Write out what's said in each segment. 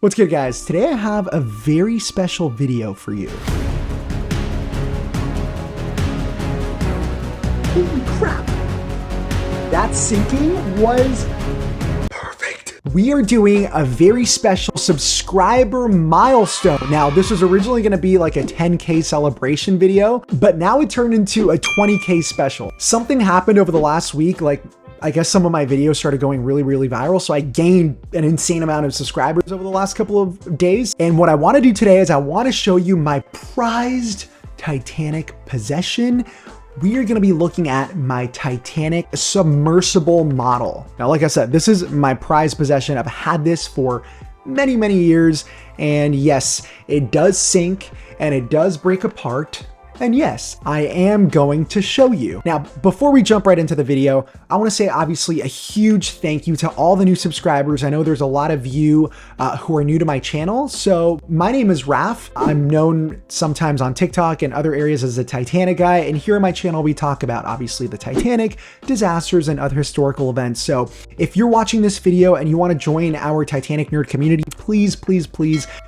What's good, guys? Today I have a very special video for you. Holy crap! That sinking was perfect. We are doing a very special subscriber milestone. Now, this was originally going to be like a 10K celebration video, but now it turned into a 20K special. Something happened over the last week, I guess some of my videos started going really viral. So I gained an insane amount of subscribers over the last couple of days. And what I want to do today is I want to show you my prized Titanic possession. We are going to be looking at my Titanic submersible model. Now, like I said, this is my prized possession. I've had this for many years. And yes, it does sink and it does break apart. And yes, I am going to show you. Now, before we jump right into the video, I want to say obviously a huge thank you to all the new subscribers. I know there's a lot of you who are new to my channel. So my name is Raf. I'm known sometimes on TikTok and other areas as the Titanic guy. And here on my channel, we talk about obviously the Titanic, disasters, and other historical events. So if you're watching this video and you want to join our Titanic nerd community, please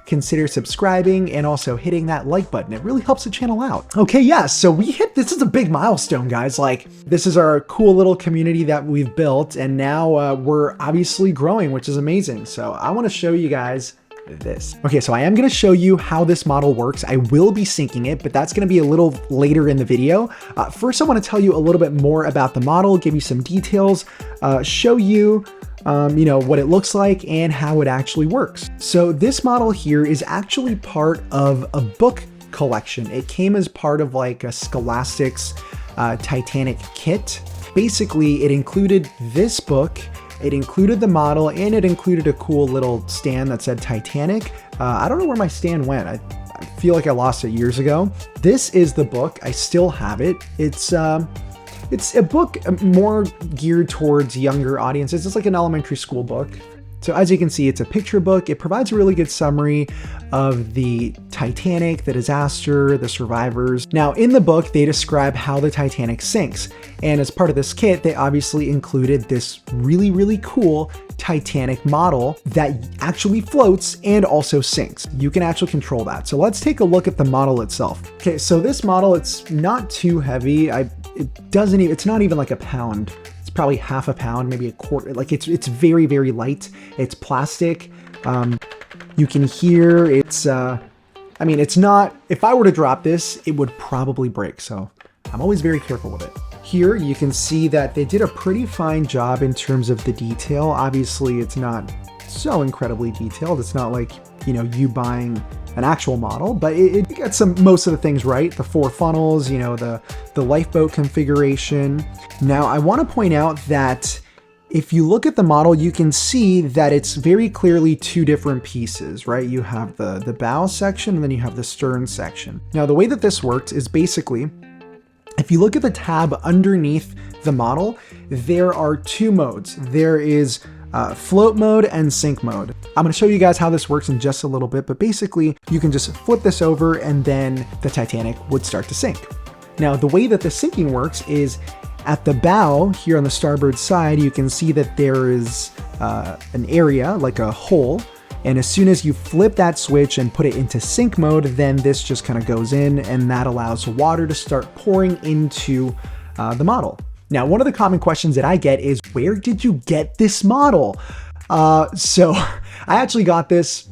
consider subscribing and also hitting that like button. It really helps the channel out. Okay, yeah, so this is a big milestone, guys. Like, this is our cool little community that we've built, and now we're obviously growing, which is amazing. So I want to show you guys this. Okay, so I am going to show you how this model works. I will be syncing it, but that's going to be a little later in the video. First, I want to tell you a little bit more about the model, give you some details, show you what it looks like and how it actually works. So this model here is actually part of a book collection. It came as part of like a Scholastic's Titanic kit. Basically, it included this book, it included the model, and it included a cool little stand that said Titanic. I don't know where my stand went. I feel like I lost it years ago. This is the book. I still have it. It's a book more geared towards younger audiences. It's like an elementary school book. So as you can see, it's a picture book. It provides a really good summary of the Titanic, the disaster, the survivors. Now in the book, they describe how the Titanic sinks. And as part of this kit, they obviously included this really cool Titanic model that actually floats and also sinks. You can actually control that. So let's take a look at the model itself. Okay, so this model, it's not too heavy. It's not even like a pound. It's probably half a pound, maybe a quarter. Like it's very light. It's plastic. You can hear it's not, if I were to drop this, it would probably break. So I'm always very careful with it. Here you can see that they did a pretty fine job in terms of the detail. Obviously it's not so incredibly detailed. It's not like, you buying an actual model, but it gets most of the things right. The 4 funnels, the lifeboat configuration. Now I want to point out that if you look at the model, you can see that it's very clearly 2 different pieces, right? You have the bow section and then you have the stern section. Now the way that this works is basically, if you look at the tab underneath the model, there are 2 modes. There is float mode and sink mode. I'm going to show you guys how this works in just a little bit, but basically you can just flip this over and then the Titanic would start to sink. Now the way that the sinking works is at the bow here on the starboard side, you can see that there is an area like a hole. And as soon as you flip that switch and put it into sink mode, then this just kind of goes in and that allows water to start pouring into the model. Now, one of the common questions that I get is, where did you get this model? So I actually got this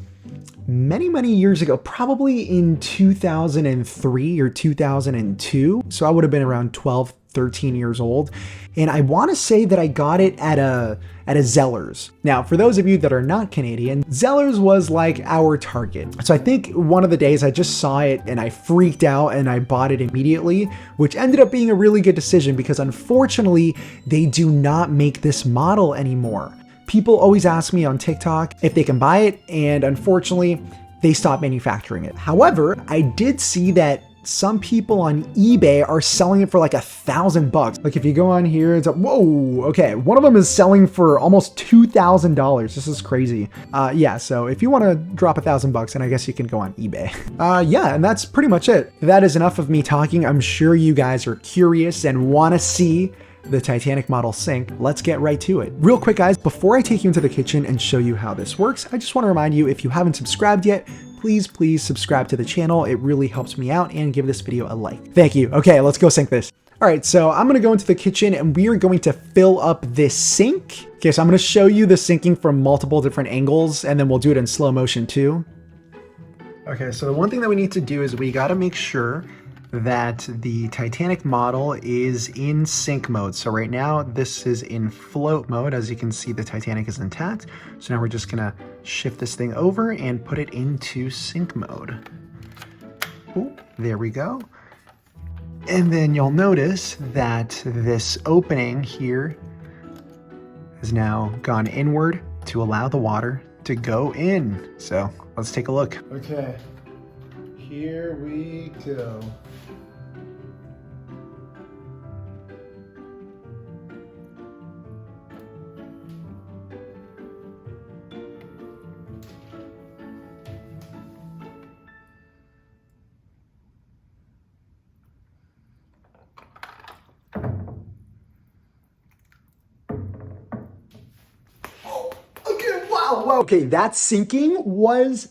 many years ago, probably in 2003 or 2002. So I would have been around 12, 13 years old. And I want to say that I got it at a Zellers. Now, for those of you that are not Canadian, Zellers was like our Target. So I think one of the days I just saw it and I freaked out and I bought it immediately, which ended up being a really good decision because unfortunately, they do not make this model anymore. People always ask me on TikTok if they can buy it, and unfortunately, they stopped manufacturing it. However, I did see that some people on eBay are selling it for like $1,000. Like if you go on here, it's like, whoa, okay. One of them is selling for almost $2,000. This is crazy. Yeah, so if you want to drop $1,000, then I guess you can go on eBay. Yeah, and that's pretty much it. That is enough of me talking. I'm sure you guys are curious and want to see the Titanic model sink, let's get right to it. Real quick guys, before I take you into the kitchen and show you how this works, I just want to remind you, if you haven't subscribed yet, please subscribe to the channel. It really helps me out, and give this video a like. Thank you. Okay, let's go sink this. All right, so I'm gonna go into the kitchen and we are going to fill up this sink. Okay, so I'm gonna show you the sinking from multiple different angles, and then we'll do it in slow motion too. Okay, so the one thing that we need to do is we gotta make sure that the Titanic model is in sink mode. So right now this is in float mode. As you can see, the Titanic is intact. So now we're just gonna shift this thing over and put it into sink mode. Ooh, there we go. And then you'll notice that this opening here has now gone inward to allow the water to go in. So let's take a look. Okay, here we go. Wow, okay, that sinking was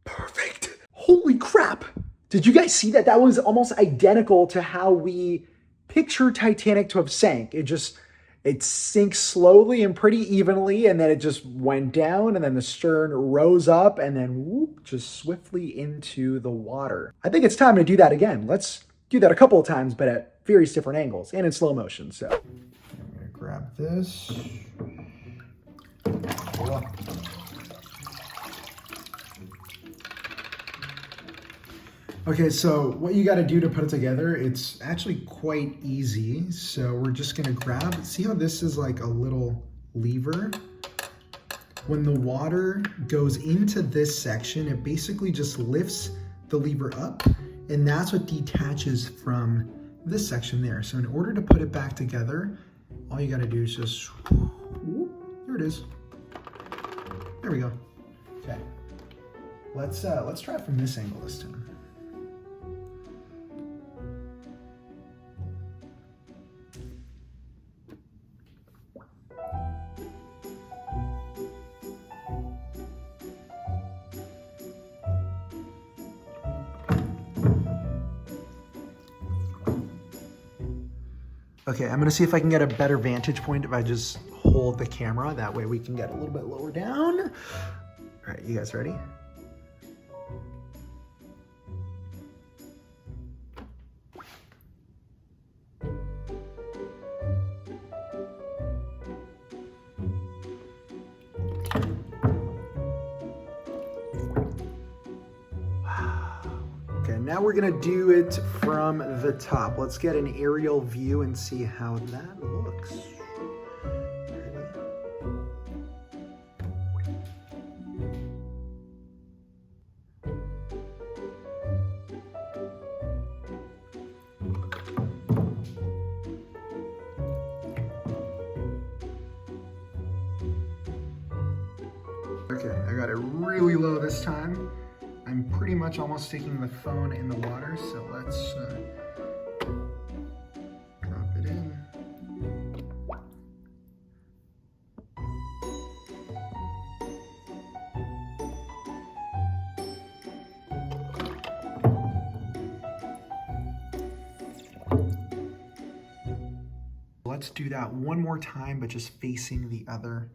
perfect. Holy crap. Did you guys see that? That was almost identical to how we picture Titanic to have sank. It sinks slowly and pretty evenly, and then it just went down, and then the stern rose up, and then whoop, just swiftly into the water. I think it's time to do that again. Let's do that a couple of times, but at various different angles and in slow motion. So I'm gonna grab this. Okay, so what you got to do to put it together, it's actually quite easy. So we're just going to grab, see how this is like a little lever? When the water goes into this section, it basically just lifts the lever up, and that's what detaches from this section there. So in order to put it back together, all you got to do is just, whoop, there it is. There we go. Okay, let's try it from this angle this time. Okay, I'm gonna see if I can get a better vantage point if I just hold the camera. That way we can get a little bit lower down. All right, you guys ready? Okay, now we're gonna do it from the top. Let's get an aerial view and see how that looks. Okay, I got it really low this time. I'm pretty much almost sticking the phone in the water, so let's drop it in. Let's do that one more time, but just facing the other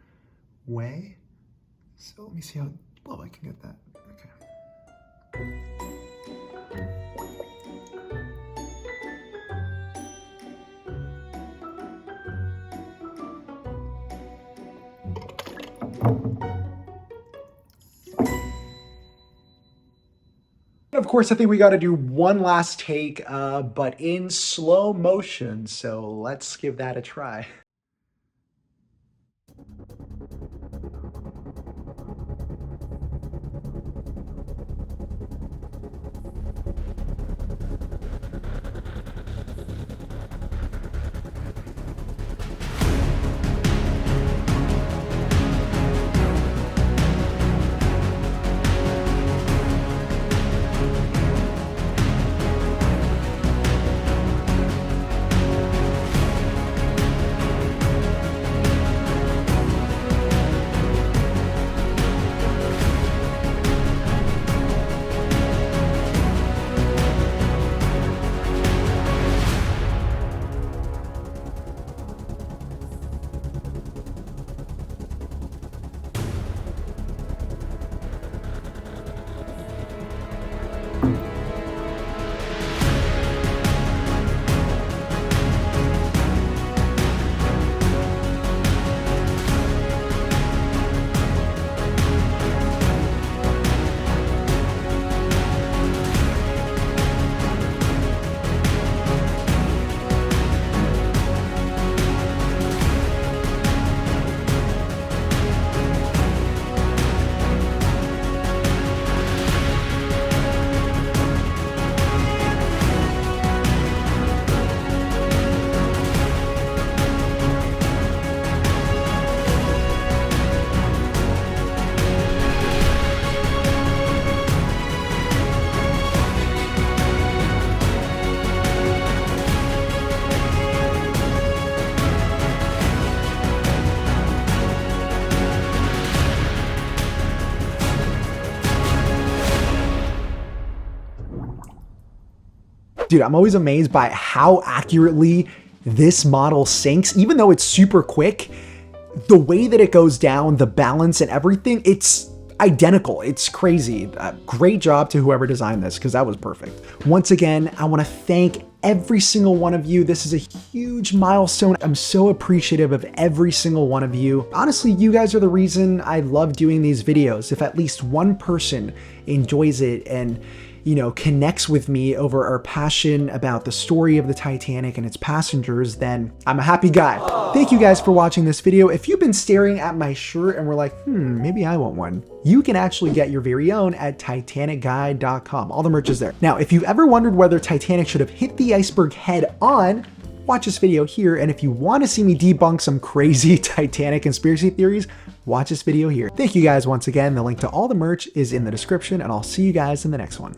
way. So let me see how low I can get that. Okay. Of course, I think we got to do one last take, but in slow motion. So let's give that a try. Dude, I'm always amazed by how accurately this model sinks, even though it's super quick. The way that it goes down, the balance and everything, it's identical. It's crazy. Great job to whoever designed this, because that was perfect. Once again, I want to thank every single one of you. This is a huge milestone. I'm so appreciative of every single one of you. Honestly, you guys are the reason I love doing these videos. If at least one person enjoys it and, you know, connects with me over our passion about the story of the Titanic and its passengers, then I'm a happy guy. Thank you guys for watching this video. If you've been staring at my shirt and were like, maybe I want one, you can actually get your very own at titanicguide.com. All the merch is there. Now, if you've ever wondered whether Titanic should have hit the iceberg head on, watch this video here. And if you want to see me debunk some crazy Titanic conspiracy theories, watch this video here. Thank you guys once again. The link to all the merch is in the description, and I'll see you guys in the next one.